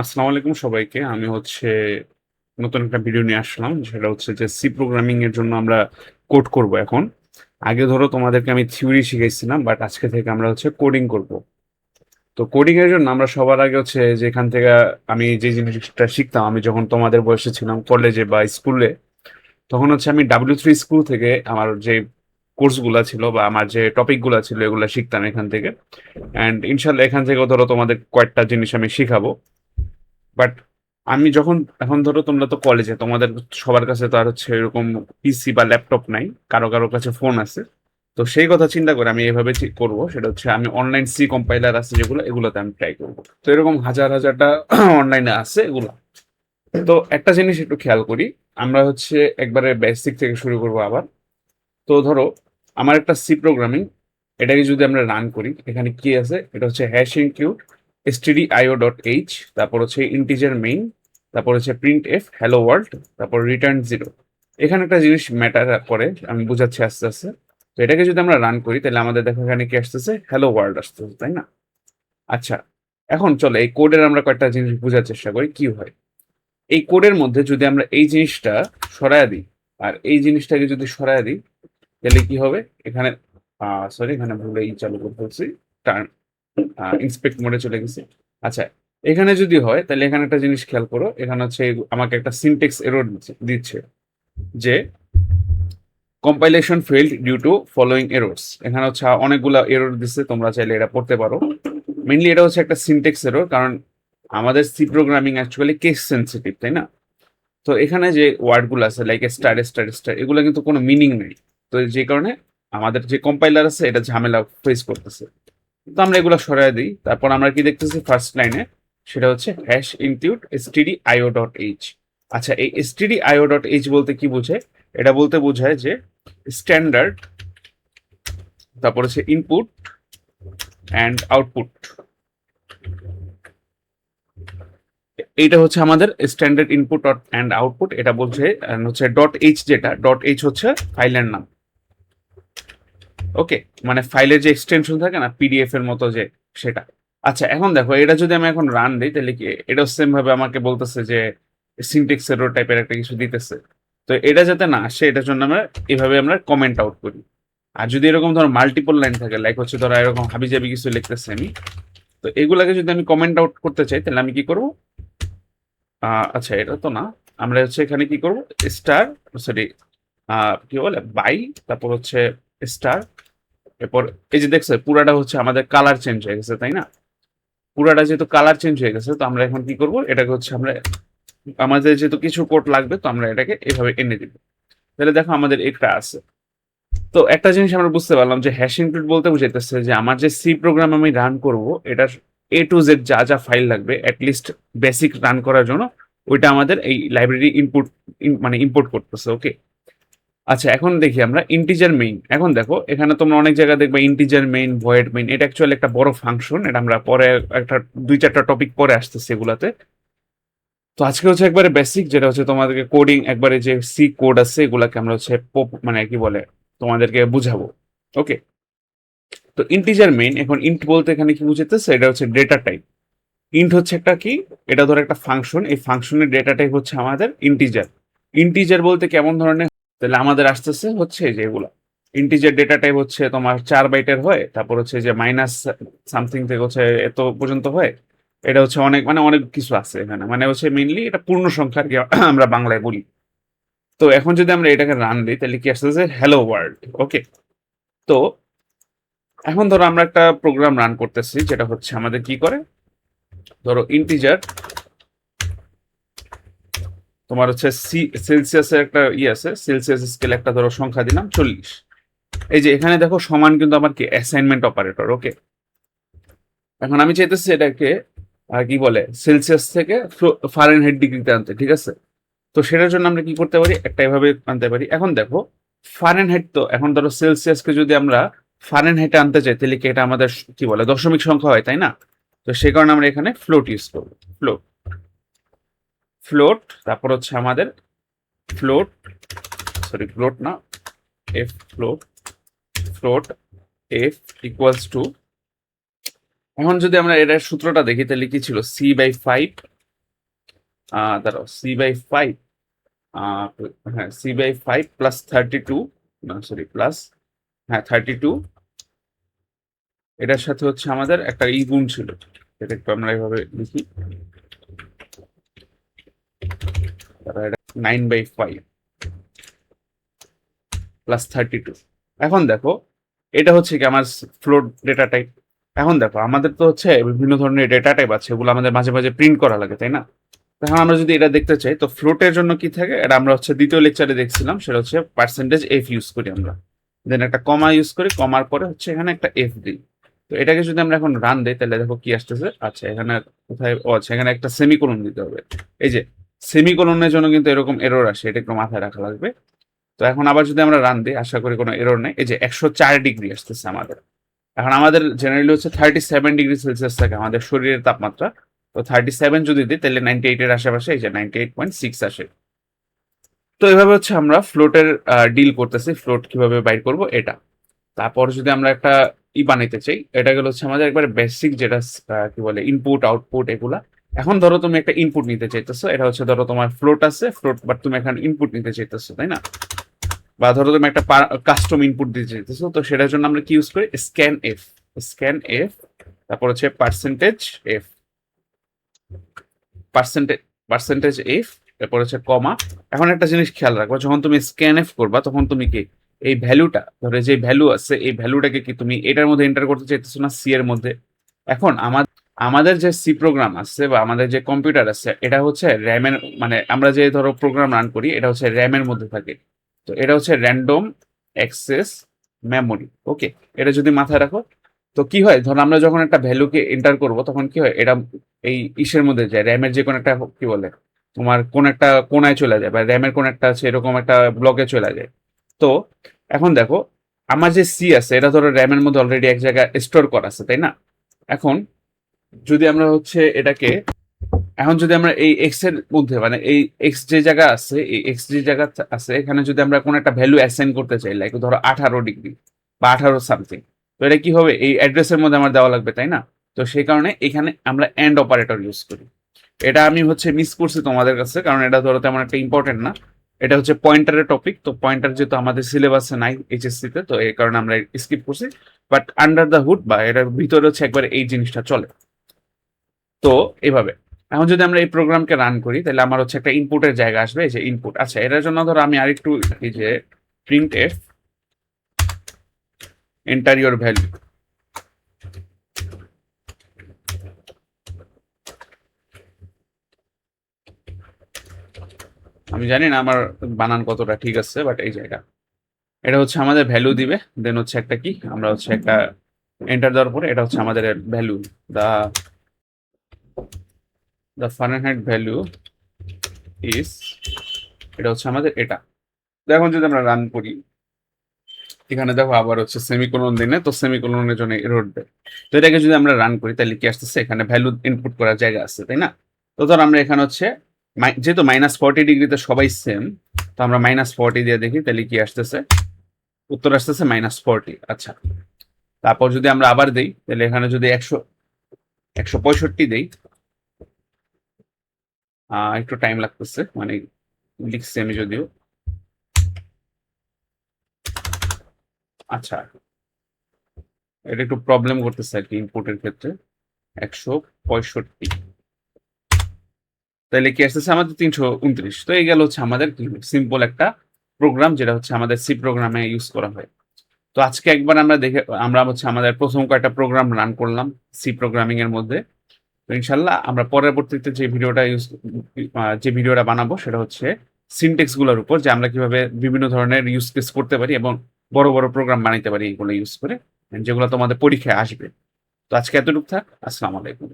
আসসালামু আলাইকুম সবাইকে। আমি নতুন একটা ভিডিও নিয়ে আসলাম। সেটা হচ্ছে যে সি প্রোগ্রামিং এর জন্য আমরা কোড করব এখন। আগে ধরো তোমাদেরকে আমি থিওরি শিখাইছিলাম, বাট আজকে থেকে আমরা কোডিং করব। তো কোডিং এর জন্য আমরা সবার আগে যেখান থেকে আমি যে জিনিসটা শিখতাম, আমি যখন তোমাদের বয়সে ছিলাম কলেজে বা স্কুলে, তখন আমি W3 স্কুল থেকে আমার যে কোর্সগুলা ছিল বা আমার যে টপিকগুলা ছিল এগুলা শিখতাম এখান থেকে। অ্যান্ড ইনশাল্লাহ এখান থেকেও ধরো তোমাদের কয়েকটা জিনিস আমি শিখাবো। বাট আমি যখন এখন ধরো তোমরা তো কলেজে, তোমাদের সবার কাছে তো আর এরকম পিসি বা ল্যাপটপ নাই, কারো কারো কাছে ফোন আছে। তো সেই কথা চিন্তা করে আমি এভাবে করব, সেটা হচ্ছে আমি অনলাইন সি কম্পাইলার আছে যেগুলো, এগুলোতে আমি ট্রাই করব। তো এরকম হাজার হাজারটা অনলাইনে আছে এগুলো। তো একটা জিনিস একটু খেয়াল করি, আমরা একবারে বেসিক থেকে শুরু করব আবার। তো ধরো আমার একটা সি প্রোগ্রামিং, এটাকে যদি আমরা রান করি, এখানে কি আছে, এটা হচ্ছে হ্যাশ ইনক্লুড stdio.h, তারপর ইন্টিজার মেইন, তারপর প্রিন্ট এফ হ্যালো ওয়ার্ল্ড, তারপর রিটার্ন জিরো। এখানে একটা জিনিস ম্যাটার করে, আমি বুঝাচ্ছি আস্তে আস্তে। তো এটাকে যদি আমরা রান করি তাহলে আমাদের দেখো এখানে কি আসতেছে, হ্যালো ওয়ার্ল্ড আসতেছে, তাই না? আচ্ছা, এখন চলো এই কোডের আমরা কয়েকটা জিনিস বোঝার চেষ্টা করি কি হয়। এই কোডের মধ্যে যদি আমরা এই জিনিসটা সরায় দিই, আর এই জিনিসটাকে যদি সরায় দিই, তাহলে কি হবে? এখানে সরি, এখানে ভুলেই চালু করতে হচ্ছে, টার্ন ইন্সপেক্ট মোডে চলে গেছে। আচ্ছা, এখানে যদি হয় তাহলে এখানে একটা জিনিস খেয়াল করো, এখানে আমাকে একটা সিনটেক্স এরর দিচ্ছে যে compilation failed due to following errors. এখানে অনেকগুলা এরর দিচ্ছে, তোমরা চাইলে এটা পড়তে পারো। মেইনলি এটা হচ্ছে একটা সিনটেক্স এরর, কারণ আমাদের C programming actually case sensitive, তাই না? তো এখানে যে ওয়ার্ডগুলো আছে লাইক স্টার স্টার স্টার, এগুলো কিন্তু কোনো মিনিং নেই। তো যে কারণে আমাদের যে কম্পাইলার আছে এটা ঝামেলা ফেস করতেছে। তো আমরা এগুলো সরাই দিই, তারপর আমরা কি দেখতেছি ফার্স্ট লাইনে, সেটা হচ্ছে হ্যাশ ইনক্লুড stdio.h। আচ্ছা, এই stdio.h বলতে কি বোঝায়? এটা বলতে বোঝায় যে স্ট্যান্ডার্ড, তারপর ইনপুট অ্যান্ড আউটপুট। এইটা হচ্ছে আমাদের স্ট্যান্ডার্ড ইনপুট অ্যান্ড আউটপুট। এটা বলছে ডট এইচ, যেটা ডট এইচ হচ্ছে ফাইলের নাম। ওকে, মানে ফাইলের যে এক্সটেনশন থাকে না পিডিএফ এর মতো, যে সেটা। আচ্ছা, এখন দেখো এটা যদি আমি এখন রান দিই তাহলে কি, এটা সেম ভাবে আমাকে বলতেছে যে সিনটেক্স এরর টাইপের একটা কিছু দিতেছে। তো এটা যাতে না আসে, এটার জন্য আমরা এভাবে আমরা কমেন্ট আউট করি। আর যদি এরকম ধর মাল্টিপল লাইন থাকে, লাইক ধরো এরকম হাবিজাবি কিছু লিখতেছে আমি, তো এগুলাকে যদি আমি কমেন্ট আউট করতে চাই তাহলে আমি কি করব? আচ্ছা, এটা তো না, আমরা এখানে কি করব, স্টার, সরি, কি বলে, বাই, তারপর স্টার, এরপর এই যে দেখছো পুরাটা আমাদের কালার চেঞ্জ হয়ে গেছে, তাই না? পুরাটা যেহেতু কালার চেঞ্জ হয়ে গেছে, তো আমরা এখন কি করব, এটাকে আমরা আমাদের যেহেতু কিছু কোড লাগবে, তো আমরা এটাকে এভাবে এনে দিব। তাহলে দেখো আমাদের একটা আছে। তো একটা জিনিস আমরা বুঝতে পারলাম যে হ্যাশ ইনক্লুড বলতে বুঝাইতেছে যে আমার যে সি প্রোগ্রাম আমি রান করব, এটার A to Z যা যা ফাইল লাগবে অ্যাটলিস্ট বেসিক রান করার জন্য, ওইটা আমাদের এই লাইব্রেরি ইনপুট, মানে ইম্পোর্ট করতেছে। ওকে। আচ্ছা, এখন দেখি আমরা ইন্টিজার মেইন। এখন দেখো এখানে তোমরা অনেক জায়গায় দেখবে ইন্টিজার মেইন, ভয়েড মেইন, এটা অ্যাকচুয়ালি একটা বড় ফাংশন। এটা আমরা পরে একটা দুই চারটা টপিক পরে আসতেছে এগুলাতে। তো আজকে একবারে বেসিক, যেটা তোমাদেরকে কোডিং, একবারে যে সি কোড আছে এগুলাকে আমরা মানে কি বলে তোমাদেরকে বুঝাবো। ওকে। তো ইন্টিজার মেইন, এখন ইন্ট বলতে এখানে কি বুঝাইতেছে, এটা হচ্ছে ডেটা টাইপ। ইন্ট হচ্ছে একটা কি, এটা ধরো একটা ফাংশন, এই ফাংশনের ডেটা টাইপ হচ্ছে আমাদের ইন্টিজার। ইন্টিজার বলতে কেমন ধরনের, তাহলে আমাদের আসতেছে যে এগুলো ইন্টিজার ডেটা টাইপ তোমার 4 বাইটের হয়, তারপর যে মাইনাস সামথিং থেকে এত পর্যন্ত হয়। এটা অনেক, মানে অনেক কিছু আছে এখানে, মানে মেইনলি এটা পূর্ণ সংখ্যা আর কি, আমরা বাংলায় বলি। তো এখন যদি আমরা এটাকে রান দিই তাহলে কি আসতেছে, হ্যালো ওয়ার্ল্ড। ওকে। তো এখন ধরো আমরা একটা প্রোগ্রাম রান করতেছি, যেটা আমাদের কি করে, ধরো ইন্টিজার, তোমার সেলসিয়াসের একটা আছে, সেলসিয়াস স্কেল একটা ধরো সংখ্যা দিলাম 40। এই যে এখানে দেখো সমান কিন্তু আমার কি অ্যাসাইনমেন্ট অপারেটর। ওকে। এখন আমি চাইতেছি এটাকে কি বলে, সেলসিয়াস থেকে ফারেনহাইট ডিগ্রিতে আনতে, ঠিক আছে? তো সেটার জন্য আমরা কি করতে পারি, একটা এভাবে আনতে পারি। এখন দেখো ফারেনহাইট, তো এখন ধরো সেলসিয়াসকে যদি আমরা ফারেনহাইটে আনতে চাই তাহলে কি এটা আমাদের কি বলে দশমিক সংখ্যা হয়, তাই না? তো সেই কারণে আমরা এখানে ফ্লোট ইউজ করবো। ফ্লোট, ফ্লোট, তারপর আমাদের ফ্লোট, সরি ফ্লোট না, F float, float F equals to, এখন যদি আমরা এটার সূত্রটা দেখি তাহলে কি ছিল, C/5 দাঁড়াও, C/5, হ্যাঁ C/5 প্লাস 32, না সরি প্লাস, হ্যাঁ 32, এটার সাথে হচ্ছে আমাদের একটা গুণ ছিল, এটা একটু আমরা এইভাবে লিখি, তারপর এটা 9/5 প্লাস 32। এখন দেখো এটা হচ্ছে কি আমার ফ্লোট ডেটা টাইপ। এখন দেখো আমাদের তো হচ্ছে বিভিন্ন ধরনের ডেটা টাইপ আছে, এগুলো আমাদের মাঝে মাঝে প্রিন্ট করা লাগে, তাই না? এখন আমরা যদি এটা দেখতে চাই, তো ফ্লোটের জন্য কি থাকে, এটা আমরা হচ্ছে দ্বিতীয় লেকচারে দেখছিলাম, সেটা হচ্ছে %f ইউজ করি আমরা, দেন একটা কমা ইউজ করি, কমার পরে হচ্ছে এখানে একটা f দিই। তো এটাকে যদি আমরা এখন রান দিই, তাহলে দেখো কি আসতেছে। আচ্ছা এখানে কোথায়, ও আচ্ছা এখানে একটা সেমিকোলন দিতে হবে। এই যে সেমিকোলনের জন্য কিন্তু এরকম এরর আসে, এটা একটু মাথায় রাখা লাগবে। তো এখন আবার যদি আমরা রান দিই, আশা করি কোনো এরর নেই। এই যে 104 ডিগ্রি আসতেছে আমাদের। এখন আমাদের জেনারেলি হচ্ছে 37 ডিগ্রি সেলসিয়াস থাকে আমাদের শরীরের তাপমাত্রা। তো 37 যদি দিই, তাহলে 98-এর আশেপাশে এই যে 98.6 আসে। তো এভাবে হচ্ছে আমরা ফ্লোটের ডিল করতেছি, ফ্লোট কিভাবে বাইর করব এটা। তারপর যদি আমরা একটা বানাইতে চাই, এটা গেল হচ্ছে আমাদের একবারে বেসিক, যেটা কি বলে ইনপুট আউটপুট এগুলা। এখন ধরো তুমি একটা ইনপুট নিতে চাইতেছো, এটা হচ্ছে ধরো তোমার ফ্লোট আছে, ফ্লোট বাট তুমি এখন ইনপুট নিতে চাইতেছো, তাই না? বা ধরো তুমি একটা কাস্টম ইনপুট দিতে চাইতেছো, তো সেটার জন্য আমরা কি ইউজ করি, স্ক্যান এফ, তারপর হচ্ছে পার্সেন্টেজ পার্সেন্টেজ পার্সেন্টেজ এফ, তারপর হচ্ছে কমা। এখন একটা জিনিস খেয়াল রাখবো, যখন তুমি স্ক্যান এফ করবা, তখন তুমি কি এই ভ্যালুটা, ধরো যে ভ্যালু আছে এই ভ্যালুটাকে কি তুমি এটার মধ্যে এন্টার করতে চাইতেছো না সি এর মধ্যে? এখন আমাদের যে সি প্রোগ্রাম আছে বা আমাদের যে কম্পিউটার আছে, এটা হচ্ছে র্যামের, মানে আমরা যে ধরো প্রোগ্রাম রান করি, এটা হচ্ছে র্যামের মধ্যে থাকে। তো এটা হচ্ছে র্যান্ডম অ্যাক্সেস মেমোরি। ওকে, এটা যদি মাথায় রাখো, তো কি হয়, ধরো আমরা যখন একটা ভ্যালুকে এন্টার করব, তখন কি হয়, এটা এই ইসের মধ্যে যায়, র্যামের যে কোনো একটা কি বলে তোমার কোন একটা কোনায় চলে যায়, বা র্যামের কোন একটা আছে এরকম একটা ব্লকে চলে যায়। তো এখন দেখো আমার যে সি আছে, এটা ধরো র্যামের মধ্যে অলরেডি এক জায়গায় স্টোর করা আছে, তাই না? এখন যদি আমরা হচ্ছে এটাকে, এখন যদি আমরা এই এক্স এর মধ্যে, মানে এই এক্স যে জায়গা আছে, এই এক্স যে জায়গা আছে, এখানে যদি আমরা কোনো একটা ভ্যালু অ্যাসাইন করতে চাই, লাইক ধরো 18 ডিগ্রি বা 18 সামথিং, তো এটা কি হবে, এই অ্যাড্রেসের মধ্যে আমার দেওয়া লাগবে, তাই না? তো সেই কারণে এখানে আমরা এন্ড অপারেটর ইউজ করি। এটা আমি হচ্ছে মিস করছি তোমাদের কাছে, কারণ এটা ধরো তেমন একটা ইম্পর্টেন্ট না। এটা হচ্ছে পয়েন্টারের টপিক, তো পয়েন্টার যেহেতু আমাদের সিলেবাসে নাই এইচএসসি তে, তো এই কারণে আমরা স্কিপ করছি। বাট আন্ডার দ্য হুড বা এটার ভিতরে হচ্ছে একবার এই জিনিসটা চলে। তো এভাবে এখন যদি আমরা এই প্রোগ্রামকে রান করি, তাহলে আমার হচ্ছে একটা ইনপুটের জায়গা আসবে, এই যে ইনপুট। আচ্ছা এটার জন্য ধরো আমি আরেকটু, এই যে print F enter your value, আমি জানি না আমার বানান কতটা ঠিক আছে, বাট এই জায়গা এটা হচ্ছে আমাদের ভ্যালু দিবে। দেন হচ্ছে একটা কি, আমরা হচ্ছে একটা এন্টার দেওয়ার পরে এটা হচ্ছে আমাদের value, the the Fahrenheit value is, এটা হচ্ছে আমাদের এটা। তো এখন যদি আমরা রান করি, এখানে দেখো আবার হচ্ছে সেমিকোলন দিনে, তো সেমিকোলনের জন্য এরর দেয়। তো এটাকে যদি আমরা রান করি, তাহলে কি আসতেছে, এখানে ভ্যালু ইনপুট করার জায়গা আছে, তাই না? তো ধর আমরা এখানে হচ্ছে যেহেতু -40 ডিগ্রিতে সবাই সেম, তো আমরা -40 দিয়ে দেখি, তাহলে কি আসতেছে, উত্তর আসতেছে -40। আচ্ছা, তারপর যদি আমরা আবার দেই, তাহলে এখানে যদি 165 দেই, একটু টাইম লাগতেছে, মানে লিখছি আমি যদিও। আচ্ছা, এটা একটু প্রবলেম করতেছে আর কি ইনপুটের ক্ষেত্রে। 165, তাহলে কি আসতেছে আমাদের 329। তো এই গেল হচ্ছে আমাদের সিম্পল একটা প্রোগ্রাম, যেটা হচ্ছে আমাদের সি প্রোগ্রামে ইউজ করা হয়। তো আজকে একবার আমরা হচ্ছে আমাদের প্রথম কয়েকটা প্রোগ্রাম রান করলাম সি প্রোগ্রামিং এর মধ্যে। তো ইনশাল্লাহ আমরা পরবর্তীতে যে ভিডিওটা বানাবো, সেটা হচ্ছে সিনটেক্স গুলোর উপর, যে আমরা কিভাবে বিভিন্ন ধরনের ইউজ কেস করতে পারি এবং বড় বড় প্রোগ্রাম বানাইতে পারি এগুলো ইউজ করে, যেগুলো তোমাদের পরীক্ষায় আসবে। তো আজকে এতটুকু থাক। আসসালামু আলাইকুম।